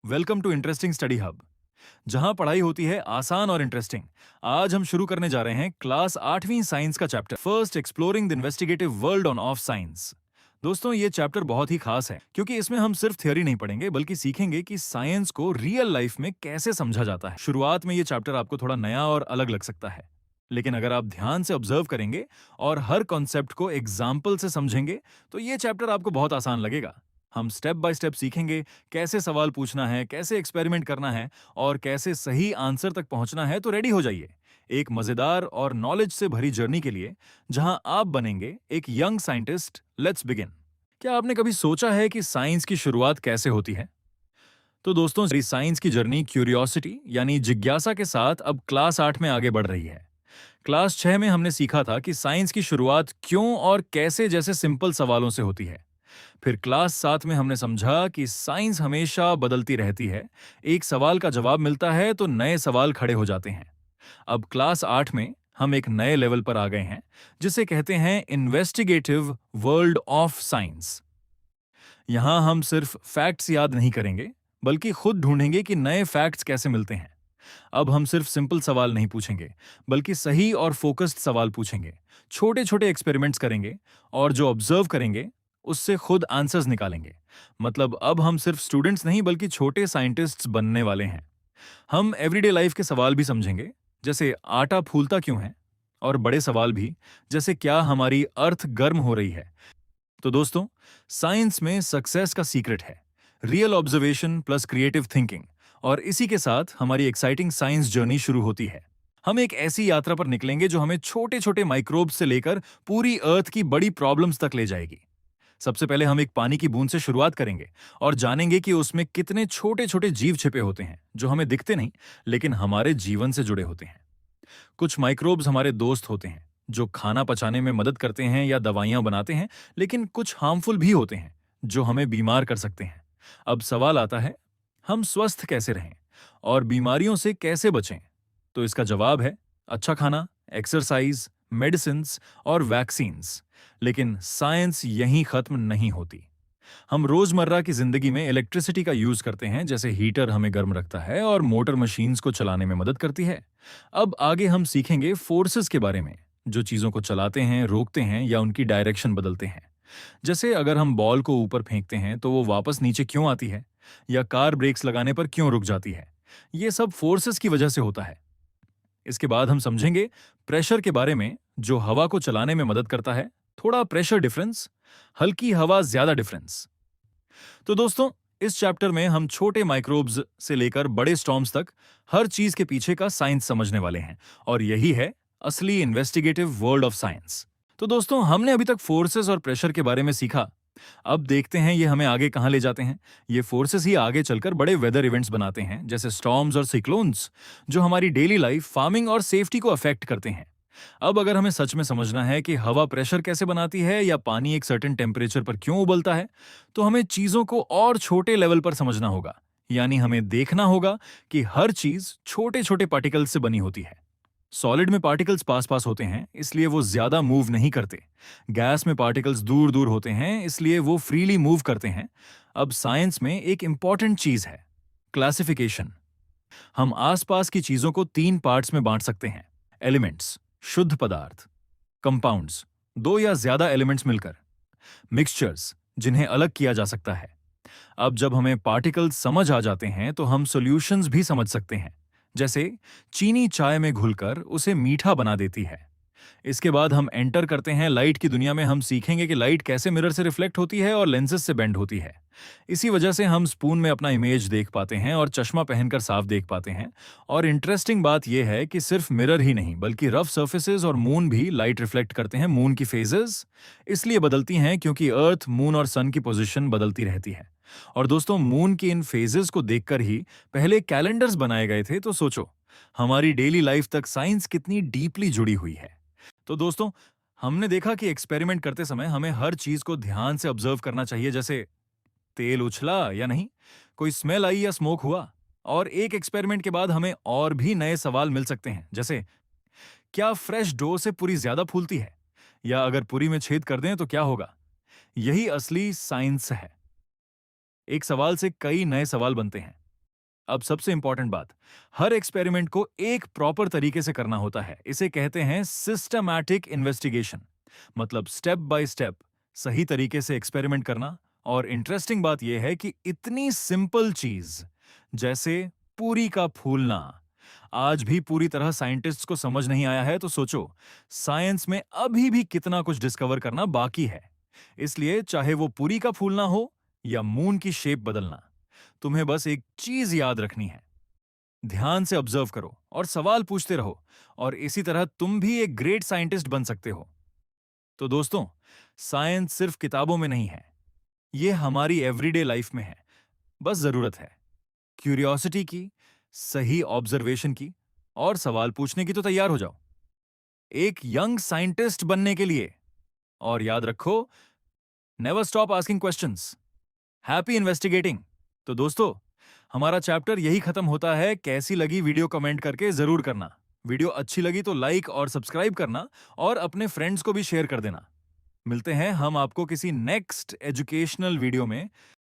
Welcome to interesting study hub, जहां पढ़ाई होती है आसान और इंटरेस्टिंग। आज हम शुरू करने जा रहे हैं क्लास 8वीं साइंस का chapter first, exploring the investigative world on off science. दोस्तों, ये चैप्टर बहुत ही खास है क्योंकि इसमें हम सिर्फ थ्योरी नहीं पढ़ेंगे बल्कि सीखेंगे कि साइंस को रियल लाइफ में कैसे समझा जाता है। शुरुआत में ये चैप्टर आपको थोड़ा नया और अलग लग सकता है, लेकिन अगर आप ध्यान से ऑब्जर्व करेंगे और हर कॉन्सेप्ट को एग्जाम्पल से समझेंगे तो ये चैप्टर आपको बहुत आसान लगेगा। हम स्टेप बाय स्टेप सीखेंगे कैसे सवाल पूछना है, कैसे एक्सपेरिमेंट करना है और कैसे सही आंसर तक पहुंचना है। तो रेडी हो जाइए एक मजेदार और नॉलेज से भरी जर्नी के लिए, जहां आप बनेंगे एक यंग साइंटिस्ट। Let's begin. क्या आपने कभी सोचा है कि साइंस की शुरुआत कैसे होती है? तो दोस्तों, साइंस की जर्नी क्यूरियोसिटी यानी जिज्ञासा के साथ अब क्लास 8 में आगे बढ़ रही है। क्लास 6 में हमने सीखा था कि साइंस की शुरुआत क्यों और कैसे जैसे सिंपल सवालों से होती है। फिर क्लास 7 में हमने समझा कि साइंस हमेशा बदलती रहती है। एक सवाल का जवाब मिलता है तो नए सवाल खड़े हो जाते हैं। अब क्लास 8 में हम एक नए लेवल पर आ गए हैं, जिसे कहते हैं इन्वेस्टिगेटिव वर्ल्ड ऑफ साइंस। यहां हम सिर्फ फैक्ट्स याद नहीं करेंगे बल्कि खुद ढूंढेंगे कि नए फैक्ट्स कैसे मिलते हैं। अब हम सिर्फ सिंपल सवाल नहीं पूछेंगे बल्कि सही और फोकस्ड सवाल पूछेंगे, छोटे छोटे एक्सपेरिमेंट्स करेंगे और जो ऑब्जर्व करेंगे उससे खुद आंसर्स निकालेंगे। मतलब अब हम सिर्फ स्टूडेंट्स नहीं बल्कि छोटे साइंटिस्ट्स बनने वाले हैं। हम एवरीडे लाइफ के सवाल भी समझेंगे, जैसे आटा फूलता क्यों है, और बड़े सवाल भी, जैसे क्या हमारी अर्थ गर्म हो रही है। तो दोस्तों, साइंस में सक्सेस का सीक्रेट है real observation plus creative thinking. और इसी के साथ हमारी एक्साइटिंग साइंस जर्नी शुरू होती है। हम एक ऐसी यात्रा पर निकलेंगे जो हमें छोटे छोटे माइक्रोब्स से लेकर पूरी अर्थ की बड़ी प्रॉब्लम्स तक ले जाएगी। सबसे पहले हम एक पानी की बूंद से शुरुआत करेंगे और जानेंगे कि उसमें कितने छोटे छोटे जीव छिपे होते हैं जो हमें दिखते नहीं लेकिन हमारे जीवन से जुड़े होते हैं। कुछ माइक्रोब्स हमारे दोस्त होते हैं जो खाना पचाने में मदद करते हैं या दवाइयां बनाते हैं, लेकिन कुछ हार्मफुल भी होते हैं जो हमें बीमार कर सकते हैं। अब सवाल आता है, हम स्वस्थ कैसे रहें और बीमारियों से कैसे बचें? तो इसका जवाब है अच्छा खाना, एक्सरसाइज, मेडिसिन्स और वैक्सीन्स। लेकिन साइंस यहीं खत्म नहीं होती। हम रोजमर्रा की जिंदगी में इलेक्ट्रिसिटी का यूज करते हैं, जैसे हीटर हमें गर्म रखता है और मोटर मशीन्स को चलाने में मदद करती है। अब आगे हम सीखेंगे फोर्सेस के बारे में, जो चीजों को चलाते हैं, रोकते हैं या उनकी डायरेक्शन बदलते हैं। जैसे अगर हम बॉल को ऊपर फेंकते हैं तो वो वापस नीचे क्यों आती है, या कार ब्रेक्स लगाने पर क्यों रुक जाती है। ये सब फोर्सेस की वजह से होता है। इसके बाद हम समझेंगे प्रेशर के बारे में, जो हवा को चलाने में मदद करता है। थोड़ा प्रेशर डिफरेंस, हल्की हवा ज्यादा डिफरेंस। तो दोस्तों, इस चैप्टर में हम छोटे माइक्रोब्स से लेकर बड़े स्टॉर्म्स तक हर चीज के पीछे का साइंस समझने वाले हैं। और यही है असली इन्वेस्टिगेटिव वर्ल्ड ऑफ साइंस। तो दोस्तों, हमने अभी तक फोर्सेस और प्रेशर के बारे में सीखा। अब देखते हैं ये हमें आगे कहां ले जाते हैं। ये फोर्सेस ही आगे चलकर बड़े वेदर इवेंट्स बनाते हैं, जैसे स्टॉर्म्स और साइक्लोन्स, जो हमारी डेली लाइफ, फार्मिंग और सेफ्टी को अफेक्ट करते हैं। अब अगर हमें सच में समझना है कि हवा प्रेशर कैसे बनाती है या पानी एक सर्टेन टेम्परेचर पर क्यों उबलता है, तो हमें चीजों को और छोटे लेवल पर समझना होगा। यानी हमें देखना होगा कि हर चीज छोटे छोटे पार्टिकल्स से बनी होती है। सॉलिड में पार्टिकल्स पास पास होते हैं, इसलिए वो ज्यादा मूव नहीं करते। गैस में पार्टिकल्स दूर दूर होते हैं, इसलिए वो फ्रीली मूव करते हैं। अब साइंस में एक इंपॉर्टेंट चीज है क्लासिफिकेशन। हम आसपास की चीजों को 3 पार्ट्स में बांट सकते हैं: एलिमेंट्स, शुद्ध पदार्थ; कंपाउंड्स, 2 या ज्यादा एलिमेंट्स मिलकर; मिक्सचर्स, जिन्हें अलग किया जा सकता है। अब जब हमें पार्टिकल्स समझ आ जाते हैं तो हम सॉल्यूशंस भी समझ सकते हैं। जैसे चीनी चाय में घुलकर उसे मीठा बना देती है। इसके बाद हम एंटर करते हैं लाइट की दुनिया में। हम सीखेंगे कि लाइट कैसे मिरर से रिफ्लेक्ट होती है और लेंसेज से बेंड होती है। इसी वजह से हम स्पून में अपना इमेज देख पाते हैं और चश्मा पहनकर साफ देख पाते हैं। और इंटरेस्टिंग बात यह है कि सिर्फ मिरर ही नहीं बल्कि रफ सर्फेसेस और मून भी लाइट रिफ्लेक्ट करते हैं। मून की फेजेस इसलिए बदलती हैं क्योंकि अर्थ, मून और सन की पोजीशन बदलती रहती है। और दोस्तों, मून की इन फेजेस को देखकर ही पहले कैलेंडर्स बनाए गए थे। तो सोचो, हमारी डेली लाइफ तक साइंस कितनी डीपली जुड़ी हुई है। तो दोस्तों, हमने देखा कि एक्सपेरिमेंट करते समय हमें हर चीज को ध्यान से ऑब्जर्व करना चाहिए, जैसे तेल उछला या नहीं, कोई स्मेल आई या स्मोक हुआ। और एक एक्सपेरिमेंट के बाद हमें और भी नए सवाल मिल सकते हैं, जैसे क्या फ्रेश डो से पूरी ज्यादा फूलती है, या अगर पूरी में छेद कर दें तो क्या होगा। यही असली साइंस है। एक सवाल से कई नए सवाल बनते हैं। अब सबसे इंपॉर्टेंट बात, हर एक्सपेरिमेंट को एक प्रॉपर तरीके से करना होता है। इसे कहते हैं सिस्टमैटिक इन्वेस्टिगेशन। मतलब स्टेप बाय स्टेप सही तरीके से एक्सपेरिमेंट करना। और इंटरेस्टिंग बात यह है कि इतनी सिंपल चीज जैसे पूरी का फूलना आज भी पूरी तरह साइंटिस्ट्स को समझ नहीं आया है, तो सोचो साइंस में अभी भी कितना कुछ डिस्कवर करना बाकी है। इसलिए चाहे वो पूरी का फूलना हो या मून की शेप बदलना, तुम्हें बस एक चीज याद रखनी है, ध्यान से ऑब्जर्व करो और सवाल पूछते रहो, और इसी तरह तुम भी एक ग्रेट साइंटिस्ट बन सकते हो। तो दोस्तों, साइंस सिर्फ किताबों में नहीं है, ये हमारी एवरीडे लाइफ में है। बस जरूरत है क्यूरियोसिटी की, सही ऑब्जर्वेशन की, और सवाल पूछने की। तो तैयार हो जाओ एक यंग साइंटिस्ट बनने के लिए। और याद रखो, never stop asking questions. Happy investigating. तो दोस्तों, हमारा चैप्टर यही खत्म होता है। कैसी लगी वीडियो कमेंट करके जरूर करना। वीडियो अच्छी लगी तो लाइक और सब्सक्राइब करना, और अपने फ्रेंड्स को भी शेयर कर देना। मिलते हैं हम आपको किसी नेक्स्ट एजुकेशनल वीडियो में।